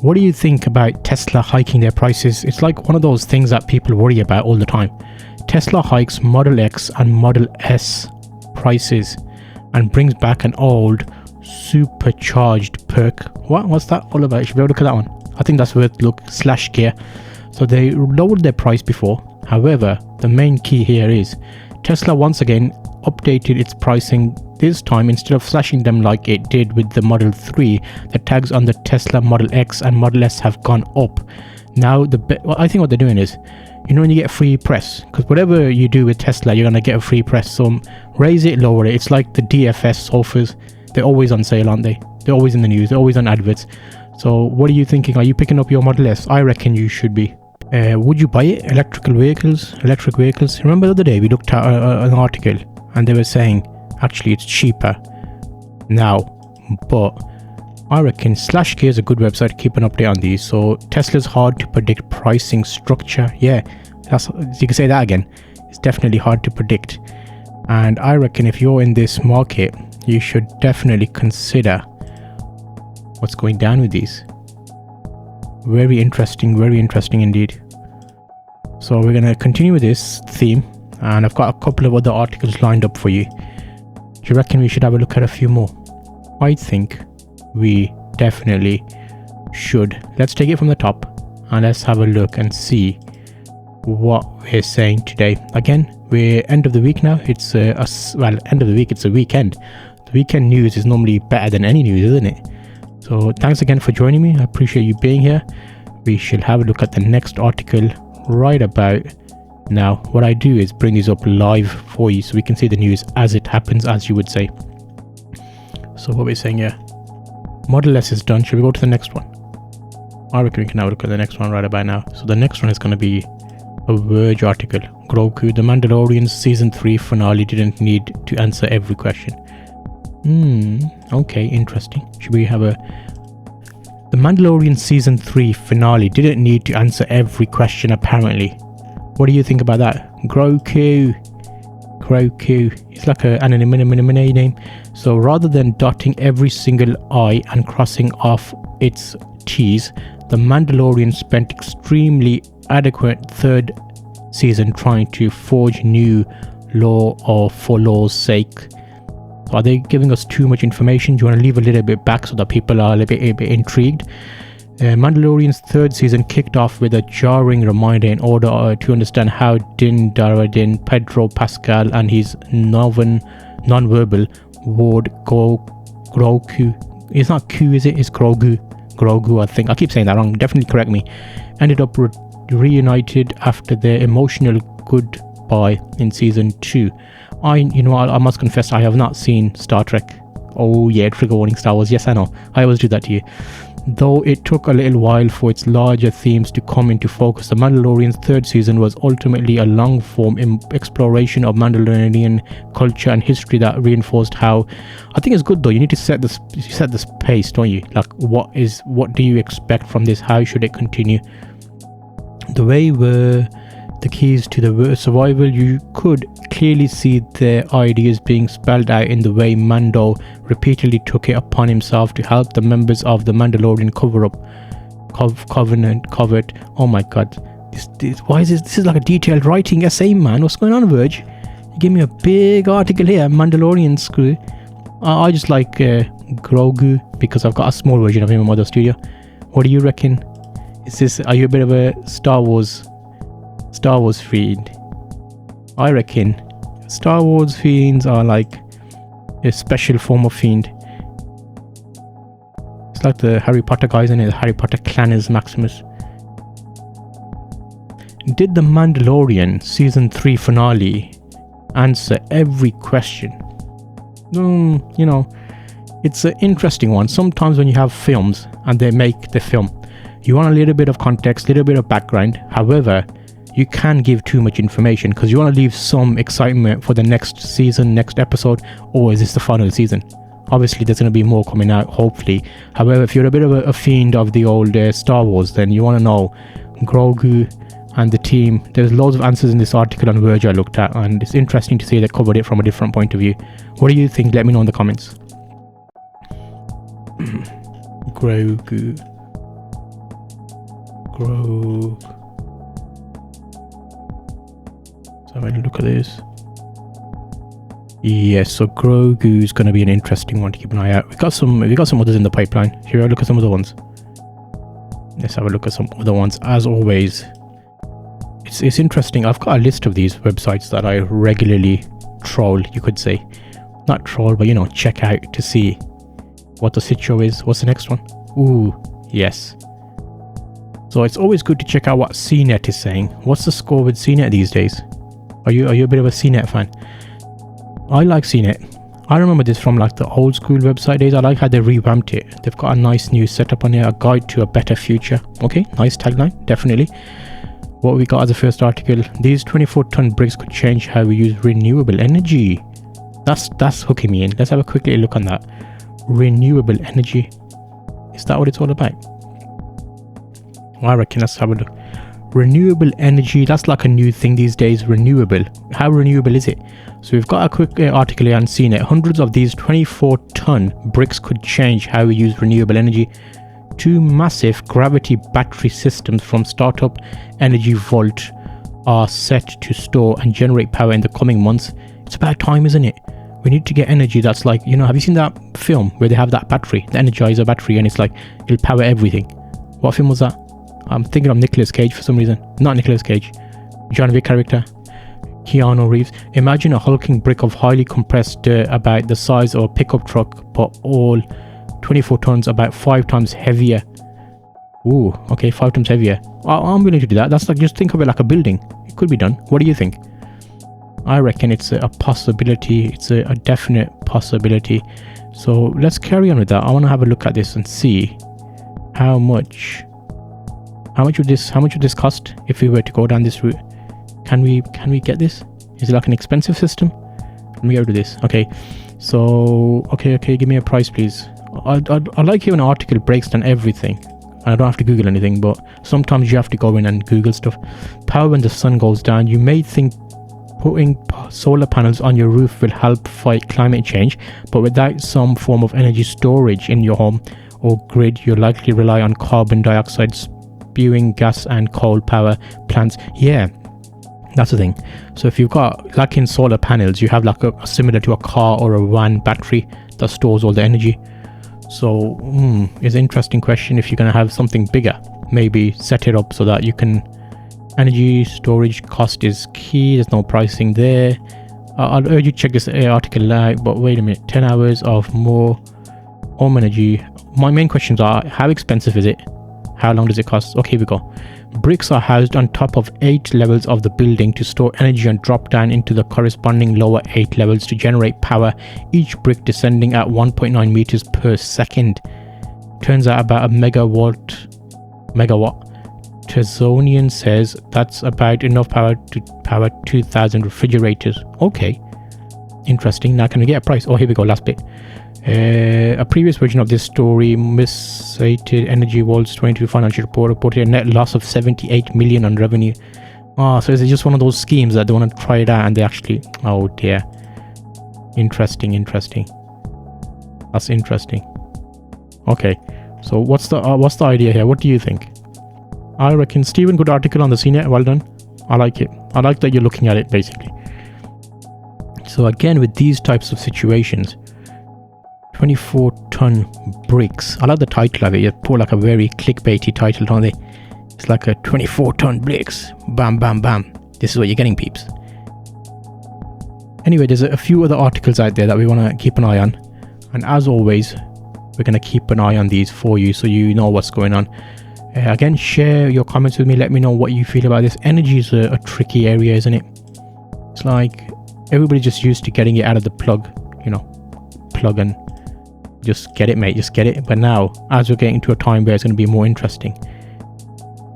What do you think about Tesla hiking their prices? It's like one of those things that people worry about all the time. Tesla hikes Model X and Model S prices and brings back an old supercharged perk. What's that all about? You should be able to look at that one. I think that's worth look / gear. So they lowered their price before. However, the main key here is Tesla once again updated its pricing. This time, instead of slashing them like it did with the Model 3, the tags on the Tesla Model X and Model S have gone up. Now, I think what they're doing is, you know, when you get free press, because whatever you do with Tesla, you're going to get a free press. So raise it, lower it. It's like the DFS sofas. They're always on sale, aren't they? They're always in the news. They're always on adverts. So what are you thinking? Are you picking up your Model S? I reckon you should be. Would you buy it? Electric vehicles? Remember the other day we looked at an article and they were saying actually it's cheaper now, but I reckon /gear is a good website to keep an update on these. So Tesla's hard to predict pricing structure. Yeah, you can say that again. It's definitely hard to predict, and I reckon if you're in this market, you should definitely consider what's going down with these. Very interesting indeed. So we're going to continue with this theme, and I've got a couple of other articles lined up for you. Do you reckon we should have a look at a few more? I think we definitely should. Let's take it from the top and let's have a look and see what we're saying today. Again, we're end of the week now. It's end of the week, it's a weekend. The weekend news is normally better than any news, isn't it? So thanks again for joining me. I appreciate you being here. We shall have a look at the next article right about now. What I do is bring these up live for you so we can see the news as it happens, as you would say. So what we're saying here, Model S is done. Should we go to the next one? I reckon we can have a look at the next one right about now. So the next one is going to be a Verge article. Grogu, the Mandalorian season 3 finale didn't need to answer every question. Okay, interesting. Should we have the Mandalorian season 3 finale didn't need to answer every question apparently. What do you think about that? Grogu. It's like an anime name. So rather than dotting every single I and crossing off its T's, the Mandalorian spent extremely adequate third season trying to forge new lore or for lore's sake. Are they giving us too much information? Do you want to leave a little bit back so that people are a bit intrigued? Mandalorian's third season kicked off with a jarring reminder in order to understand how Din Djarin, Pedro Pascal and his non-verbal ward Grogu. It's not Q, is it? It's Grogu. I think. I keep saying that wrong. Definitely correct me. Ended up reunited after their emotional goodbye in season 2. I must confess I have not seen Star Trek. Oh yeah, trigger warning, Star Wars. Yes, I know. I always do that to you. Though it took a little while for its larger themes to come into focus, The Mandalorian's third season was ultimately a long-form exploration of Mandalorian culture and history that reinforced how... I think it's good though. You need to set this pace, don't you? Like, what do you expect from this? How should it continue? The way were the keys to the survival. You could clearly see their ideas being spelled out in the way Mando repeatedly took it upon himself to help the members of the Mandalorian covered. Oh my god, why is this is like a detailed writing essay, man. What's going on, Verge? You give me a big article here, Mandalorian screw. I just like Grogu because I've got a small version of him in Mother Studio. What do you reckon? Are you a bit of a Star Wars fiend? I reckon Star Wars fiends are like a special form of fiend. It's like the Harry Potter guys in it. The Harry Potter clan is Maximus. Did the Mandalorian season 3 finale answer every question? It's an interesting one. Sometimes when you have films and they make the film, you want a little bit of context, a little bit of background. However, you can give too much information because you want to leave some excitement for the next season, next episode, or is this the final season? Obviously, there's going to be more coming out, hopefully. However, if you're a bit of a fiend of the old Star Wars, then you want to know Grogu and the team. There's loads of answers in this article on Verge I looked at, and it's interesting to see they covered it from a different point of view. What do you think? Let me know in the comments. Grogu. Grow. So have a look at this. Yes, so Grogu is going to be an interesting one to keep an eye out. We got some others in the pipeline. Here, look at some other ones. Let's have a look at some other ones. As always, it's interesting. I've got a list of these websites that I regularly troll, you could say. Not troll, but you know, check out to see what the sitio is. What's the next one? Ooh, yes. So it's always good to check out what CNET is saying. What's the score with CNET these days? Are you a bit of a CNET fan? I like CNET. I remember this from like the old school website days. I like how they revamped it. They've got a nice new setup on here, a guide to a better future. Okay, nice tagline, definitely. What we got as a first article, these 24-ton bricks could change how we use renewable energy. That's hooking me in. Let's have a quick little look on that. Renewable energy. Is that what it's all about? Well, I reckon let's have a look. Renewable energy, that's like a new thing these days. Renewable. How renewable is it? So we've got a quick article here on CNET. Hundreds of these 24-ton bricks could change how we use renewable energy. 2 massive gravity battery systems from startup Energy Vault are set to store and generate power in the coming months. It's about time, isn't it? We need to get energy that's like, you know, have you seen that film where they have that battery, the Energizer battery, and it's like, it'll power everything? What film was that? I'm thinking of Nicolas Cage for some reason. Not Nicolas Cage. John Wick character. Keanu Reeves. Imagine a hulking brick of highly compressed dirt about the size of a pickup truck, but all 24 tons, about 5 times heavier. Ooh, okay, 5 times heavier. I'm willing to do that. That's like, just think of it like a building. It could be done. What do you think? I reckon it's a possibility. It's a definite possibility. So let's carry on with that. I want to have a look at this and see how much would this cost if we were to go down this route. Can we get this? Is it like an expensive system? Let me go to this. Okay, so okay, give me a price, please. I like how an article breaks down everything. I don't have to Google anything, but sometimes you have to go in and Google stuff. Power when the sun goes down. You may think putting solar panels on your roof will help fight climate change, but without some form of energy storage in your home or grid, you'll likely rely on carbon dioxide spewing gas and coal power plants. Yeah, that's the thing. So if you've got, like in solar panels, you have like a similar to a car or a van battery that stores all the energy. So it's an interesting question. If you're going to have something bigger, maybe set it up so that you can, energy storage cost is key. There's no pricing there. I'll urge you to check this article out, but wait a minute. 10 hours of more home energy. My main questions are, how expensive is it? How long does it cost? Okay, here we go. Bricks are housed on top of 8 levels of the building to store energy and drop down into the corresponding lower 8 levels to generate power, each brick descending at 1.9 meters per second. Turns out about a megawatt. Tezonian says that's about enough power to power 2,000 refrigerators. Okay, interesting. Now can we get a price? Oh, here we go, last bit. A previous version of this story, miscited Energy Vault's 22 financial report reported a net loss of 78 million on revenue. So is it just one of those schemes that they want to try it out and they actually, oh dear. Interesting. That's interesting. Okay, so what's the idea here? What do you think? I reckon, Stephen, good article on the CNET, well done. I like it. I like that you're looking at it basically. So again, with these types of situations, 24-ton bricks. I like the title of it. You put like a very clickbaity title, don't they? It's like a 24-ton bricks. Bam, bam, bam. This is what you're getting, peeps. Anyway, there's a few other articles out there that we want to keep an eye on. And as always, we're going to keep an eye on these for you so you know what's going on. Again, share your comments with me. Let me know what you feel about this. Energy is a tricky area, isn't it? It's like everybody's just used to getting it out of the plug, you know, plug and just get it, mate, just get it. But now, as we're getting to a time where it's going to be more interesting,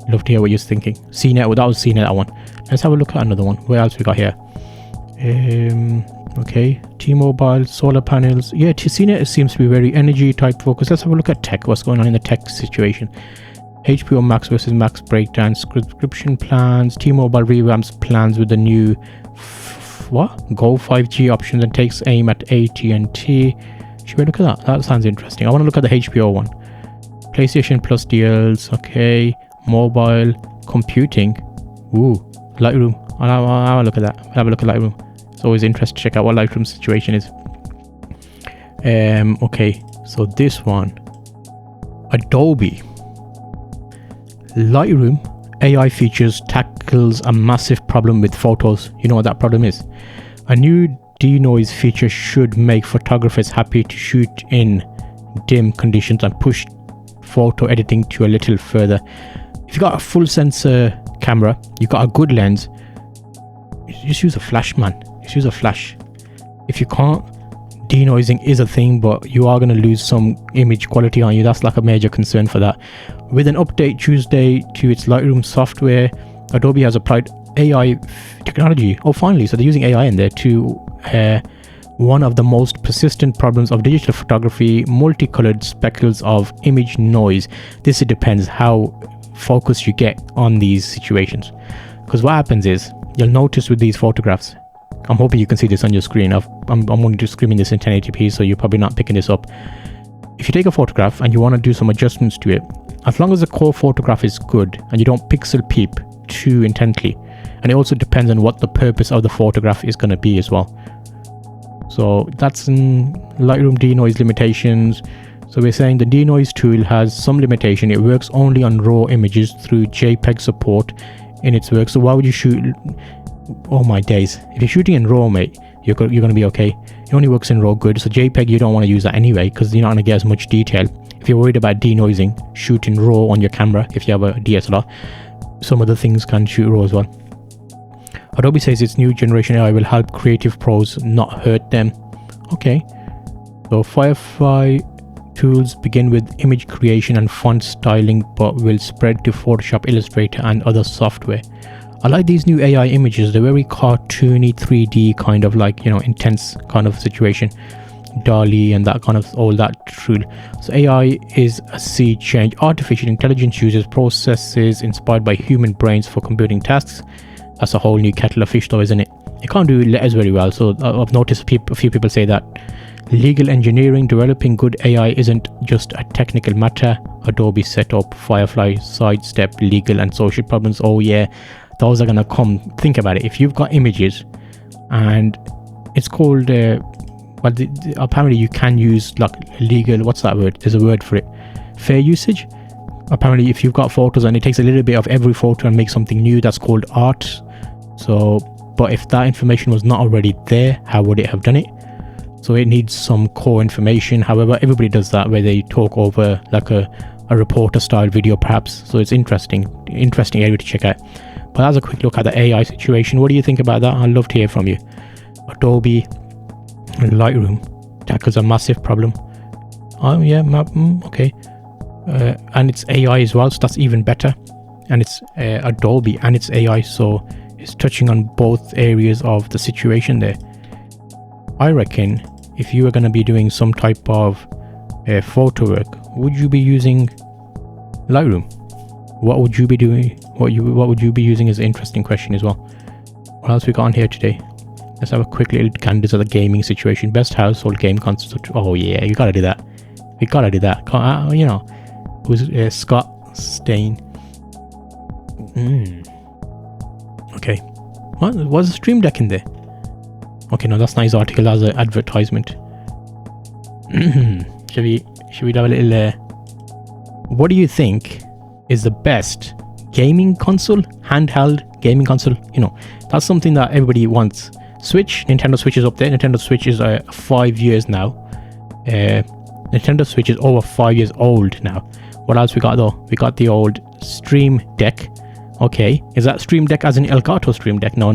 love to hear what you're thinking. CNET, well, that was CNET, that one. Let's have a look at another one. What else we got here? Okay, T-Mobile, solar panels. Yeah, CNET seems to be very energy type focus. Let's have a look at tech, what's going on in the tech situation. HBO Max versus Max breakdown, subscription plans. T-Mobile revamps plans with the new Go 5G options and takes aim at AT&T. Should we look at that? That sounds interesting. I want to look at the HBO one. PlayStation Plus deals. Okay. Mobile computing. Ooh, Lightroom. I'll have a look at that. I'll have a look at Lightroom. It's always interesting to check out what Lightroom's situation is. Okay, so this one, Adobe Lightroom AI features tackles a massive problem with photos. You know what that problem is? A new denoise feature should make photographers happy to shoot in dim conditions and push photo editing to a little further. If you got a full sensor camera, you got a good lens, just use a flash, man. Just use a flash. If you can't, denoising is a thing, but you are going to lose some image quality on you. That's like a major concern for that. With an update Tuesday to its Lightroom software, Adobe has applied AI technology. Oh, finally. So they're using AI in there to one of the most persistent problems of digital photography, multicolored speckles of image noise. This, it depends how focused you get on these situations. Because what happens is, you'll notice with these photographs, I'm hoping you can see this on your screen. I'm only just screaming this in 1080p, so you're probably not picking this up. If you take a photograph and you want to do some adjustments to it, as long as the core photograph is good and you don't pixel peep too intently, and it also depends on what the purpose of the photograph is going to be as well. So that's in Lightroom denoise limitations. So we're saying the denoise tool has some limitation. It works only on raw images through JPEG support in its work. So why would you shoot? Oh my days, if you're shooting in RAW, mate, you're going to be okay. It only works in RAW good, so JPEG you don't want to use that anyway, because you're not going to get as much detail. If you're worried about denoising, shoot in RAW on your camera. If you have a DSLR, some other things can shoot RAW as well. Adobe says its new generation AI will help creative pros, not hurt them. Okay, so Firefly tools begin with image creation and font styling, but will spread to Photoshop, Illustrator and other software. I like these new AI images. They're very cartoony, 3D kind of, like, you know, intense kind of situation. DALL-E and that kind of, all that tool. So AI is a sea change. Artificial intelligence uses processes inspired by human brains for computing tasks. That's a whole new kettle of fish though, isn't it? It can't do letters very well. So I've noticed a few people say that. Legal engineering, developing good AI isn't just a technical matter. Adobe set up Firefly, sidestep legal and social problems. Oh yeah, those are gonna come. Think about it. If you've got images and it's called apparently you can use like legal, what's that word? There's a word for it. Fair usage. Apparently if you've got photos and it takes a little bit of every photo and makes something new, that's called art. So, but if that information was not already there, how would it have done it? So it needs some core information. However, everybody does that where they talk over like a reporter style video perhaps. So it's interesting area to check out. But that's a quick look at the AI situation. What do you think about that? I'd love to hear from you. Adobe Lightroom tackles a massive problem. Oh yeah, okay. And it's AI as well, so that's even better. And it's Adobe and it's AI, so it's touching on both areas of the situation there. I reckon if you are going to be doing some type of photo work, would you be using Lightroom? What would you be doing? What would you be using is an interesting question as well. What else we got on here today? Let's have a quick little gander at the gaming situation. Best household game console. Oh yeah, you gotta do that. We gotta do that. You know, who's Scott Stain? Okay. What was the Stream Deck in there? Okay, no, that's not his article. That's an advertisement. Should we have a little? What do you think is the best gaming console? Handheld gaming console. You know, that's something that everybody wants. Switch, Nintendo Switch is up there. Nintendo Switch is 5 years now. Nintendo Switch is over 5 years old now. What else we got though? We got the old Stream Deck. Okay, is that Stream Deck as in Elgato Stream Deck? No.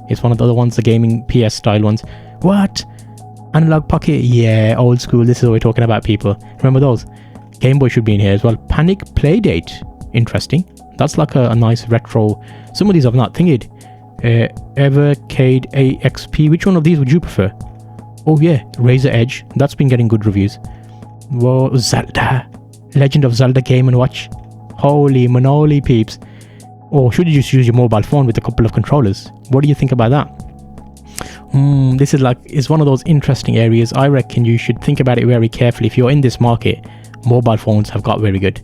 It's one of the other ones, the gaming PS style ones. What? Analog Pocket? Yeah, old school. This is what we're talking about, people. Remember those? Game Boy should be in here as well. Panic Playdate. Interesting. That's like a nice retro. Some of these I've not thingied. Evercade AXP. Which one of these would you prefer? Oh yeah, Razor Edge. That's been getting good reviews. Whoa, Zelda. Legend of Zelda Game & Watch. Holy monoly, peeps. Or should you just use your mobile phone with a couple of controllers? What do you think about that? This is one of those interesting areas. I reckon you should think about it very carefully. If you're in this market, mobile phones have got very good.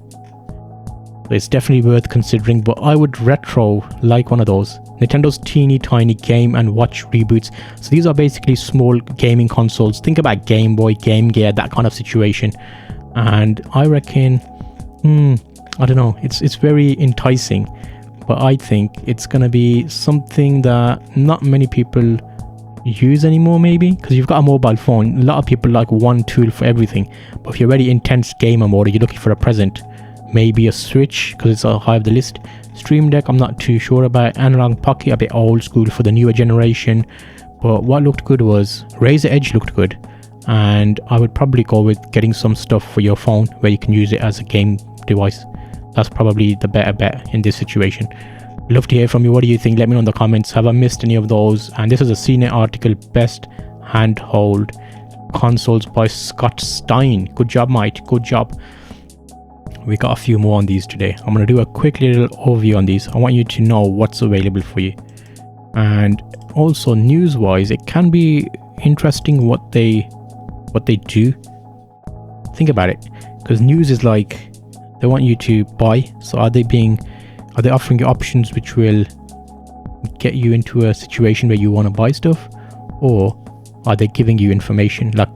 So it's definitely worth considering, but I would retro like one of those. Nintendo's teeny tiny game and watch reboots. So these are basically small gaming consoles. Think about Game Boy, Game Gear, that kind of situation. And I reckon, I don't know, it's very enticing, but I think it's gonna be something that not many people use anymore, maybe because you've got a mobile phone. A lot of people like one tool for everything, but if you're very intense gamer mode or you're looking for a present, maybe a Switch because it's high of the list. Stream Deck, I'm not too sure about. Analog Pocket, a bit old school for the newer generation, but what looked good was Razer Edge looked good, and I would probably go with getting some stuff for your phone where you can use it as a game device. That's probably the better bet in this situation. Love to hear from you. What do you think? Let me know in the comments. Have I missed any of those? And this is a CNET article, best handheld consoles by Scott Stein. Good job, mate. Good job. We got a few more on these today. I'm going to do a quick little overview on these. I want you to know what's available for you. And also news wise, it can be interesting what they do. Think about it, because news is like they want you to buy. So are they offering you options which will get you into a situation where you want to buy stuff, or are they giving you information like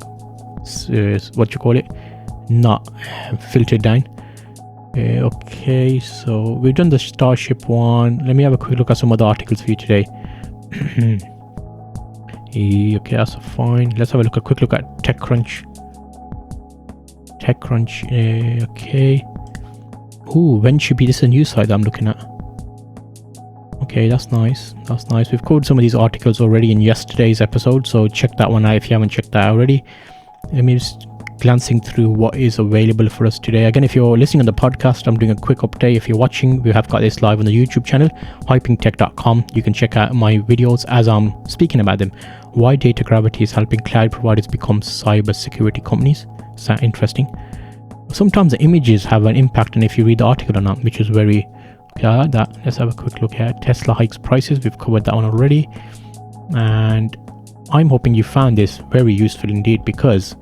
what you call it, not filtered down? Okay, so we've done the Starship one. Let me have a quick look at some other articles for you today. Okay, that's fine. Let's have a quick look at TechCrunch. Okay. Ooh, VentureBeat, this is a new site that I'm looking at. Okay, that's nice. That's nice. We've covered some of these articles already in yesterday's episode, so check that one out if you haven't checked that out already. Let me just glancing through what is available for us today. Again, if you're listening on the podcast, I'm doing a quick update. If you're watching, we have got this live on the YouTube channel, hypingtech.com. You can check out my videos as I'm speaking about them. Why data gravity is helping cloud providers become cyber security companies. Is that interesting? Sometimes the images have an impact on if you read the article or not, which is very okay. I like that. Let's have a quick look at Tesla hikes prices. We've covered that one already, and I'm hoping you found this very useful indeed, because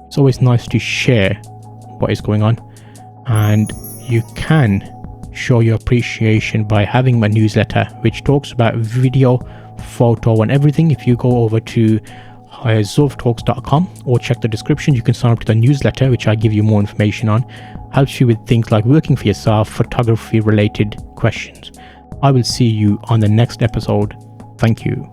it's always nice to share what is going on, and you can show your appreciation by having my newsletter, which talks about video, photo and everything. If you go over to zovtalks.com or check the description, you can sign up to the newsletter, which I give you more information on. Helps you with things like working for yourself, photography related questions. I will see you on the next episode. Thank you.